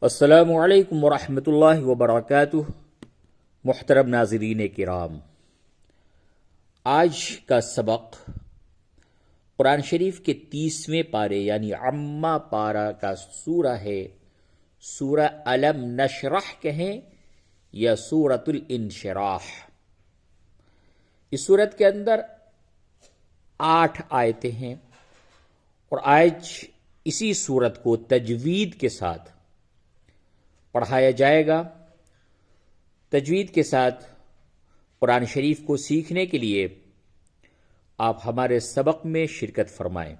السلام علیکم ورحمۃ اللہ وبرکاتہ۔ محترم ناظرین کرام، آج کا سبق قرآن شریف کے 30ویں پارے یعنی عما پارہ کا سورہ ہے۔ سورہ الم نشرح کہیں یا سورۃ الانشراح۔ اس سورت کے اندر 8 آیتیں ہیں اور آج اسی سورت کو تجوید کے ساتھ پڑھایا جائے گا۔ تجوید کے ساتھ قرآن شریف کو سیکھنے کے لیے آپ ہمارے سبق میں شرکت فرمائیں۔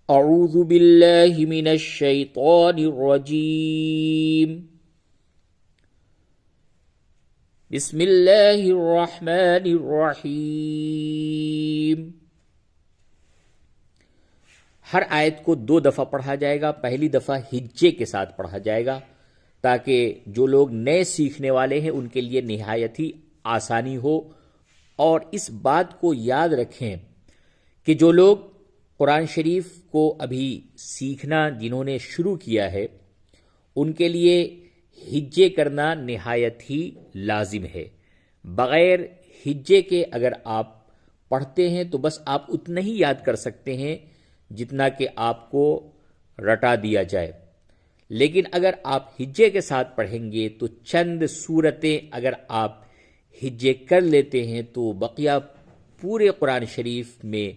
اعوذ باللہ من الشیطان الرجیم، بسم اللہ الرحمن الرحیم۔ ہر آیت کو 2 دفعہ پڑھا جائے گا۔ پہلی دفعہ ہجے کے ساتھ پڑھا جائے گا تاکہ جو لوگ نئے سیکھنے والے ہیں ان کے لیے نہایت ہی آسانی ہو، اور اس بات کو یاد رکھیں کہ جو لوگ قرآن شریف کو ابھی سیکھنا جنہوں نے شروع کیا ہے ان کے لیے ہجے کرنا نہایت ہی لازم ہے۔ بغیر ہجے کے اگر آپ پڑھتے ہیں تو بس آپ اتنا ہی یاد کر سکتے ہیں جتنا کہ آپ کو رٹا دیا جائے، لیکن اگر آپ ہجے کے ساتھ پڑھیں گے تو چند سورتیں اگر آپ ہجے کر لیتے ہیں تو بقیہ پورے قرآن شریف میں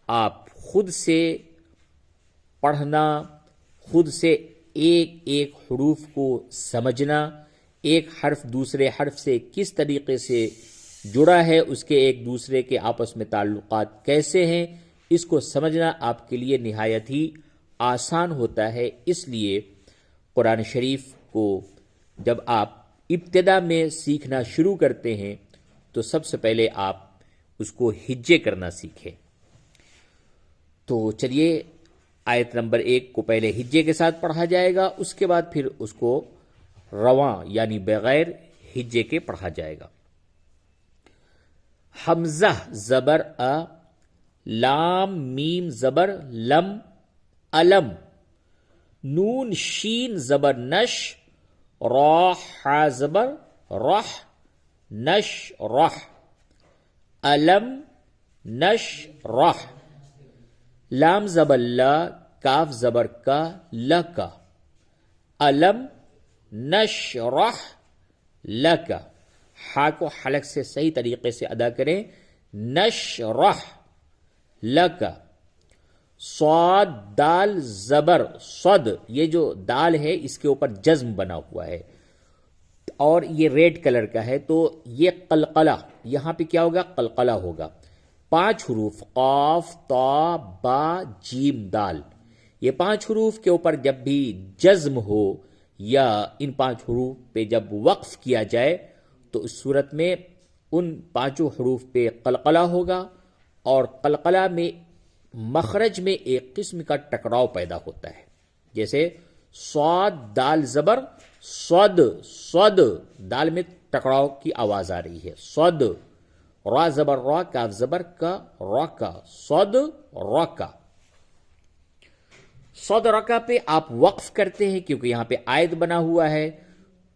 آپ خود سے پڑھنا، خود سے ایک ایک حروف کو سمجھنا، ایک حرف دوسرے حرف سے کس طریقے سے جڑا ہے، اس کے ایک دوسرے کے آپس میں تعلقات کیسے ہیں، اس کو سمجھنا آپ کے لیے نہایت ہی آسان ہوتا ہے۔ اس لیے قرآن شریف کو جب آپ ابتدا میں سیکھنا شروع کرتے ہیں تو سب سے پہلے آپ اس کو ہجے کرنا سیکھیں۔ تو چلیے آیت نمبر 1 کو پہلے ہجے کے ساتھ پڑھا جائے گا، اس کے بعد پھر اس کو رواں یعنی بغیر ہجے کے پڑھا جائے گا۔ حمزہ زبر ا، لام میم زبر لم، علم، نون شین زبر نش، را ح زبر رح، نش رح، علم نش رح، لام زبر لا، کاف زبر کا، لکا، علم نش رح لکا۔ ہا کو حلق سے صحیح طریقے سے ادا کریں، نش رح لکا۔ صاد دال زبر صد، یہ جو دال ہے اس کے اوپر جزم بنا ہوا ہے اور یہ ریڈ کلر کا ہے، تو یہ قلقلہ، یہاں پہ کیا ہوگا؟ قلقلہ ہوگا۔ 5 حروف قاف تا با جیم دال، یہ 5 حروف کے اوپر جب بھی جزم ہو یا ان 5 حروف پہ جب وقف کیا جائے تو اس صورت میں ان 5 حروف پہ قلقلہ ہوگا، اور قلقلہ میں مخرج میں ایک قسم کا ٹکراؤ پیدا ہوتا ہے، جیسے صاد دال زبر صد، صد دال میں ٹکراؤ کی آواز آ رہی ہے، صد، را زبر را، کاف زبر کا، رکا، صد رکا۔ صد رکا پہ آپ وقف کرتے ہیں کیونکہ یہاں پہ آیت بنا ہوا ہے،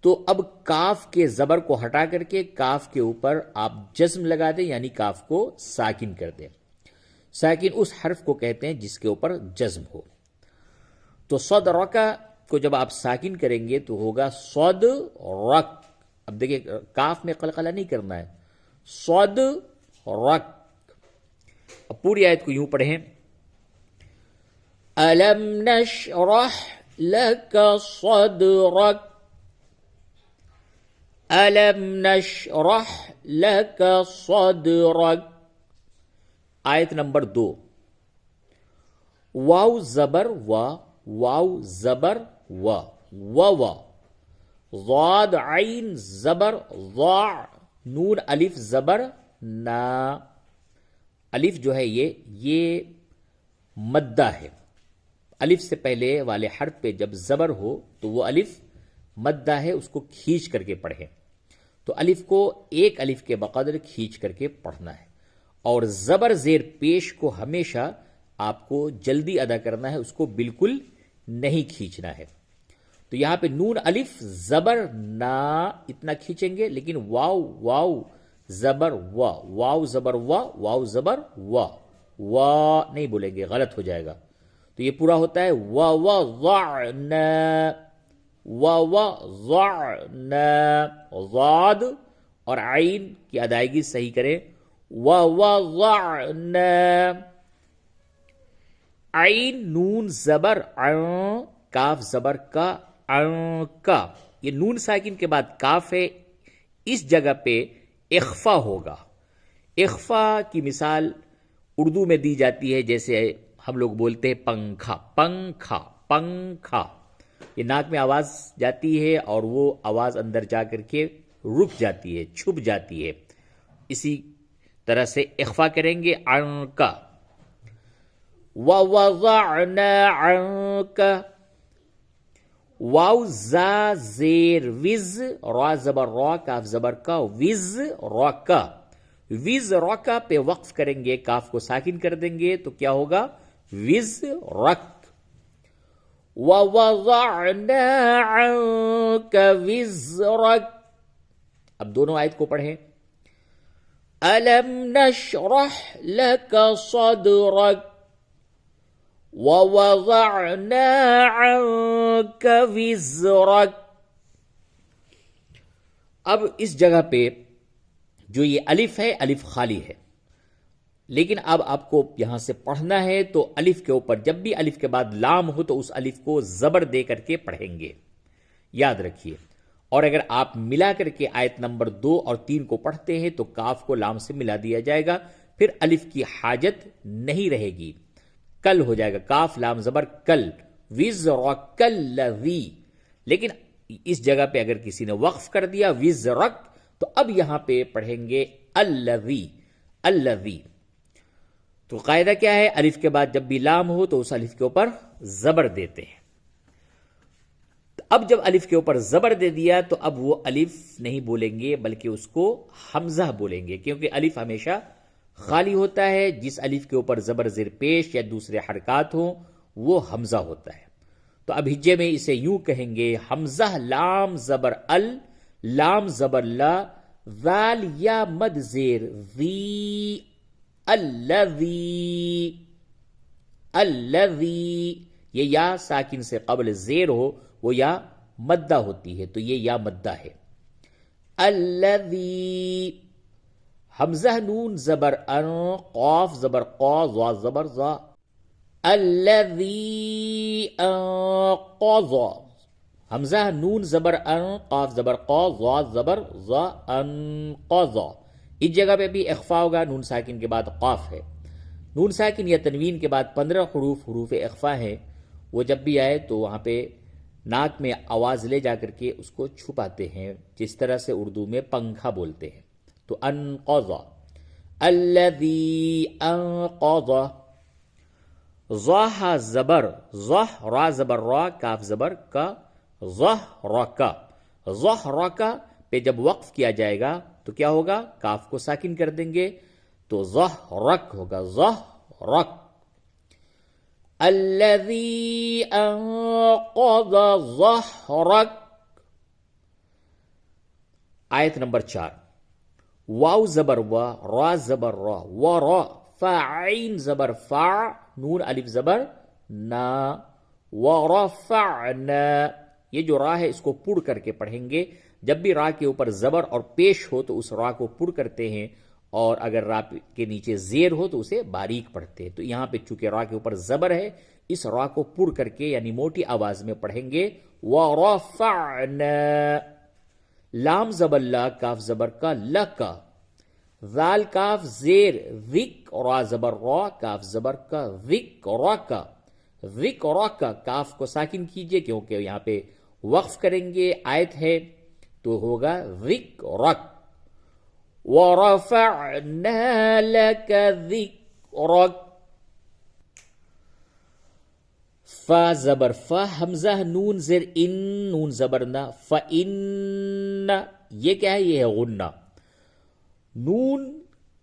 تو اب کاف کے زبر کو ہٹا کر کے کاف کے اوپر آپ جزم لگا دیں، یعنی کاف کو ساکن کر دیں۔ ساکن اس حرف کو کہتے ہیں جس کے اوپر جزم ہو۔ تو صد رکا کو جب آپ ساکن کریں گے تو ہوگا صد رک۔ اب دیکھیں کاف میں قلقلہ نہیں کرنا ہے، صد رک۔ اب پوری آیت کو یوں پڑھیں، الم نشرح لک صدرک، الم نشرح لک صدرک۔ آیت نمبر 2، واو زبر و، واو زبر و، و، ضاد عین زبر ضاع، نون الف زبر نا۔ الف جو ہے یہ مدہ ہے، الف سے پہلے والے حرف پہ جب زبر ہو تو وہ الف مدہ ہے، اس کو کھینچ کر کے پڑھیں۔ تو الف کو ایک الف کے بقدر کھینچ کر کے پڑھنا ہے، اور زبر زیر پیش کو ہمیشہ آپ کو جلدی ادا کرنا ہے، اس کو بالکل نہیں کھینچنا ہے. تو یہاں پہ نون الف زبر نا اتنا کھینچیں گے، لیکن واو واو زبر وا، واو زبر وا، واو زبر وا، وا نہیں بولیں گے، غلط ہو جائے گا. تو یہ پورا ہوتا ہے وا وا ضعنا، وا وا ضعنا. ضاد اور عین کی ادائیگی صحیح کریں. وا وا ضعنا، عین نون زبر عن، کاف زبر کا، عن کا. یہ نون ساکن کے بعد کاف ہے، اس جگہ پہ اخفا ہوگا. اخفا کی مثال اردو میں دی جاتی ہے، جیسے ہم لوگ بولتے ہیں پنکھا، پنکھا پنکھا. یہ ناک میں آواز جاتی ہے اور وہ آواز اندر جا کر کے رک جاتی ہے، چھپ جاتی ہے. اسی طرح سے اخفا کریں گے عن کا. وَوَضَعْنَا عَنْكَ، واو زا زیر وز، را زبر را، کاف زبر کا، وز را کا. وز را کا پہ وقف کریں گے، کاف کو ساکن کر دیں گے تو کیا ہوگا؟ وز رک. وَوَضَعْنَا عَنْكَ وِزْرَكَ. اب دونوں آیت کو پڑھیں. أَلَمْ نَشْرَحْ لَكَ صَدْرَكَ وَوَضَعْنَا عَنْكَ وِزْرَكَ. اب اس جگہ پہ جو یہ الف ہے، الف خالی ہے، لیکن اب آپ کو یہاں سے پڑھنا ہے تو الف کے اوپر جب بھی الف کے بعد لام ہو تو اس الف کو زبر دے کر کے پڑھیں گے، یاد رکھیے. اور اگر آپ ملا کر کے آیت نمبر 2 اور 3 کو پڑھتے ہیں تو کاف کو لام سے ملا دیا جائے گا، پھر الف کی حاجت نہیں رہے گی، کل ہو جائے گا، کاف لام زبر کل، وزرک الذی. لیکن اس جگہ پہ اگر کسی نے وقف کر دیا وزرک تو اب یہاں پہ پڑھیں گے الذی، الذی. تو قاعدہ کیا ہے؟ الف کے بعد جب بھی لام ہو تو اس الف کے اوپر زبر دیتے ہیں. اب جب الف کے اوپر زبر دے دیا تو اب وہ الف نہیں بولیں گے بلکہ اس کو حمزہ بولیں گے، کیونکہ الف ہمیشہ خالی ہوتا ہے. جس الف کے اوپر زبر زیر پیش یا دوسرے حرکات ہوں وہ حمزہ ہوتا ہے. تو اب ہجے میں اسے یوں کہیں گے، حمزہ لام زبر ال، لام زبر لا، ذال یا مد زیر ذی، الذی، الذی. یہ یا ساکن سے قبل زیر ہو وہ یا مدہ ہوتی ہے، تو یہ یا مدہ ہے. الذی. حمزہ نون زبر ان، قاف زبر قا، ضا زبر ضا. الذی انقض. حمزہ نون زبر ان، قاف زبر قا، ضا زبر ضا، انقض. اس جگہ پہ بھی اخفا ہوگا، نون ساکن کے بعد قاف ہے. نون ساکن یا تنوین کے بعد 15 حروف حروف اخفا ہیں، وہ جب بھی آئے تو وہاں پہ ناک میں آواز لے جا کر کے اس کو چھپاتے ہیں، جس طرح سے اردو میں پنکھا بولتے ہیں. تو انقض، الذی انقض. ضح زبر ضح، را زبر را، کاف زبر کا، ضح رکا. ضح رکا پہ جب وقف کیا جائے گا تو کیا ہوگا؟ کاف کو ساکن کر دیں گے تو ضح رک ہوگا، ضح رک. الذی انقض ظہرک. آیت نمبر 4. واو زبر وا، را زبر را، ورا، فعین زبر فع، نون الف زبر نا، ورفعنا. یہ جو را ہے اس کو پڑ کر کے پڑھیں گے. جب بھی را کے اوپر زبر اور پیش ہو تو اس را کو پڑ کرتے ہیں، اور اگر را کے نیچے زیر ہو تو اسے باریک پڑھتے ہیں. تو یہاں پہ چونکہ را کے اوپر زبر ہے، اس را کو پڑ کر کے یعنی موٹی آواز میں پڑھیں گے. وَرَفَعْنَا. لام زبر لا، کاف زبر کا، لَکَا. ذال کاف زیر ذک، را زبر را، کاف زبر کا، ذکرکا. ذکرکا. کاف کو ساکن کیجئے کیونکہ یہاں پہ وقف کریں گے، آیت ہے تو ہوگا ذکرک. وَرَفَعْنَا لَكَ ذِكْرَكَ. فا زبر فا، حمزہ نون زیر ان، نون زبر نا، فَإِنَّ. یہ کیا ہے؟ یہ ہے غنہ. نون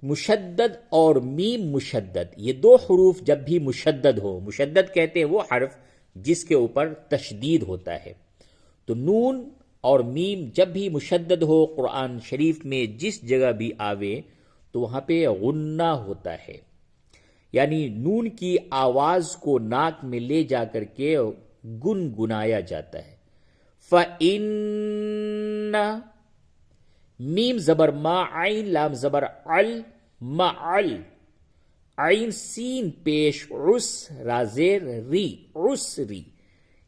مشدد اور میم مشدد، یہ دو حروف جب بھی مشدد ہو، مشدد کہتے ہیں وہ حرف جس کے اوپر تشدید ہوتا ہے، تو نون اور میم جب بھی مشدد ہو قرآن شریف میں جس جگہ بھی آوے تو وہاں پہ غنہ ہوتا ہے، یعنی نون کی آواز کو ناک میں لے جا کر کے گنگنایا جاتا ہے۔ فَإِنَّ، میم زبر ما، عین لام زبر ال، معل، عین سین پیش عس را زیر ری، عسری،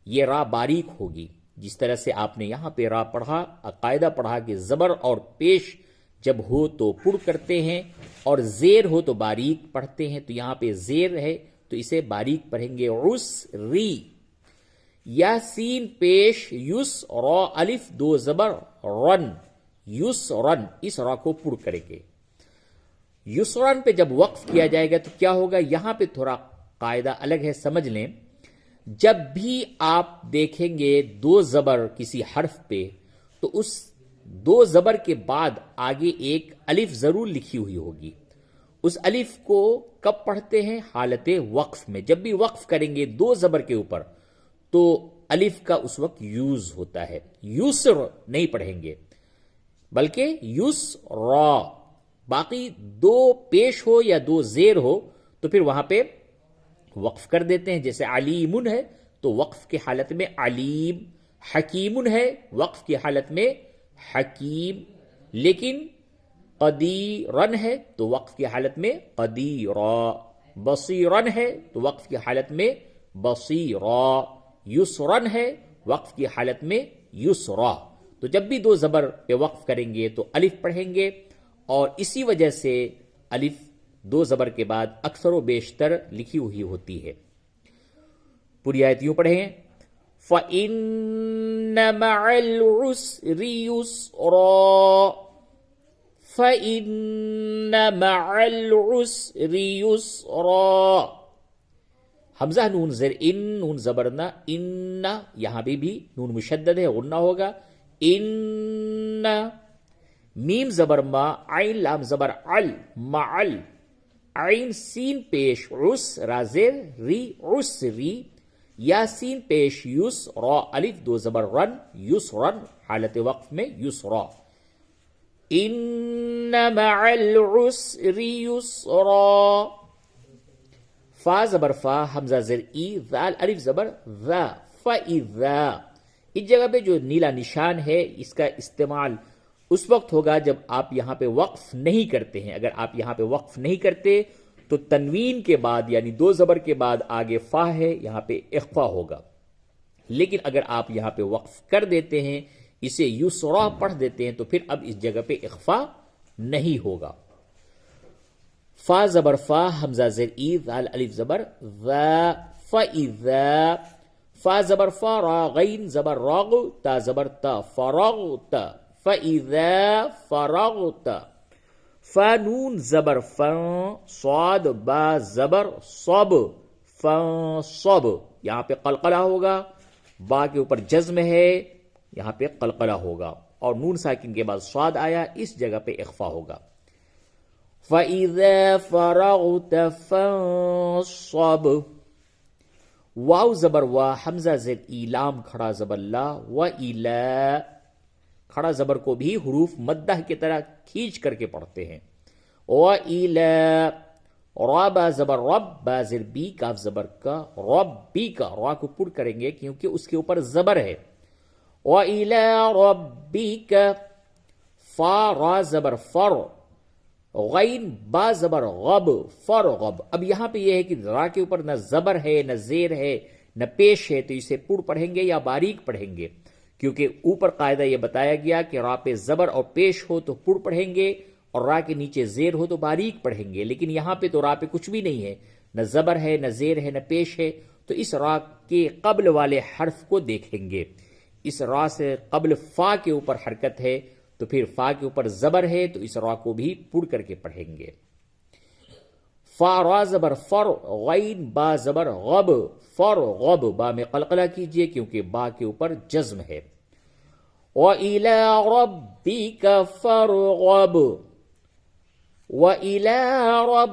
یہ را باریک ہوگی، جس طرح سے آپ نے یہاں پہ را پڑھا، قاعدہ پڑھا کہ زبر اور پیش جب ہو تو پر کرتے ہیں اور زیر ہو تو باریک پڑھتے ہیں، تو یہاں پہ زیر ہے تو اسے باریک پڑھیں گے، عسری۔ یا سین پیش یس را الف دو زبر رن، یسرن، اس را کو پر کریں گے۔ یسرن پہ جب وقف کیا جائے گا تو کیا ہوگا، یہاں پہ تھوڑا قاعدہ الگ ہے، سمجھ لیں۔ جب بھی آپ دیکھیں گے دو زبر کسی حرف پہ تو اس دو زبر کے بعد آگے ایک الف ضرور لکھی ہوئی ہوگی، اس الف کو کب پڑھتے ہیں، حالت وقف میں۔ جب بھی وقف کریں گے دو زبر کے اوپر تو الف کا اس وقت یوز ہوتا ہے، یسر نہیں پڑھیں گے بلکہ یس را۔ باقی دو پیش ہو یا دو زیر ہو تو پھر وہاں پہ وقف کر دیتے ہیں، جیسے علیمن ہے تو وقف کی حالت میں علیم، حکیمن ہے وقف کی حالت میں حکیم، لیکن قدیرن ہے تو وقف کی حالت میں قدیرا، بصیرن ہے تو وقف کی حالت میں بصیرا، یسرن ہے وقف کی حالت میں یسرا۔ تو جب بھی دو زبر پہ وقف کریں گے تو الف پڑھیں گے، اور اسی وجہ سے الف دو زبر کے بعد اکثر و بیشتر لکھی ہوئی ہوتی ہے۔ پوری آیت یوں پڑھیں، فَإِنَّ مَعَ الْعُسْرِ يُسْرًا، فَإِنَّ مَعَ الْعُسْرِ يُسْرًا۔ حمزہ نون زیر ان، نون زبرنا ان، یہاں بھی نون مشدد ہے، غنہ ہوگا، ان۔ میم زبر ما، عین لام زبر ال، معل، عین سین پیش عس را زیر ری، عسری، یا سین پیش یس را الف دو زبر رن، یسرن، حالت وقف میں یسرا۔ ان مع العسر یسرا، فا زبر فا، حمزہ زیر ای، ذال الف زبر ذا، فَإِذَا۔ اس جگہ پہ جو نیلا نشان ہے اس کا استعمال اس وقت ہوگا جب آپ یہاں پہ وقف نہیں کرتے ہیں۔ اگر آپ یہاں پہ وقف نہیں کرتے تو تنوین کے بعد یعنی دو زبر کے بعد آگے فا ہے، یہاں پہ اخفا ہوگا، لیکن اگر آپ یہاں پہ وقف کر دیتے ہیں، اسے یسرا پڑھ دیتے ہیں، تو پھر اب اس جگہ پہ اخفا نہیں ہوگا۔ فا زبر فا، حمزہ زیر ای، ذال الف زبر ذا، فَإِذَا۔ فا زبر فا، را غین زبر راغ، تا زبر تا، فرغت، فَإِذَا فَرَغْتَ۔ فا نون زبر فن، صاد با زبر صب، فَصَب، یہاں پہ قلقلہ ہوگا، با کے اوپر جزم ہے، یہاں پہ قلقلہ ہوگا، اور نون ساکن کے بعد صاد آیا، اس جگہ پہ اخفا ہوگا۔ فَإِذَا فَرَغْتَ فَانصَبْ۔ واو زبر وا، حمزہ زیر ای، لام کھڑا زبر لا، وَإِلَا، کھڑا زبر کو بھی حروف مدہ کی طرح کھینچ کر کے پڑھتے ہیں، وَإِلَا۔ را با زبر رب، با زیر بی، کاف زبر کا، ربی کا، را کو پر کریں گے کیونکہ اس کے اوپر زبر ہے، وَإِلَا رَبِّكَ۔ فا را زبر فر، غین با زبر غب، فرغب۔ اب یہاں پہ یہ ہے کہ را کے اوپر نہ زبر ہے، نہ زیر ہے، نہ پیش ہے، تو اسے پر پڑھیں گے یا باریک پڑھیں گے، کیونکہ اوپر قاعدہ یہ بتایا گیا کہ را پہ زبر اور پیش ہو تو پر پڑھیں گے، اور را کے نیچے زیر ہو تو باریک پڑھیں گے، لیکن یہاں پہ تو را پہ کچھ بھی نہیں ہے، نہ زبر ہے، نہ زیر ہے، نہ پیش ہے، تو اس را کے قبل والے حرف کو دیکھیں گے۔ اس را سے قبل فا کے اوپر حرکت ہے، تو پھر فا کے اوپر زبر ہے، تو اس را کو بھی پڑھ کر کے پڑھیں گے۔ فا را زبر فر، غین با زبر غب، فرغب، با میں قلقلہ کیجئے کیونکہ با کے اوپر جزم ہے۔ وَإِلَىٰ رَبِّكَ فَارْغَب، وَإِلَىٰ رَبِّكَ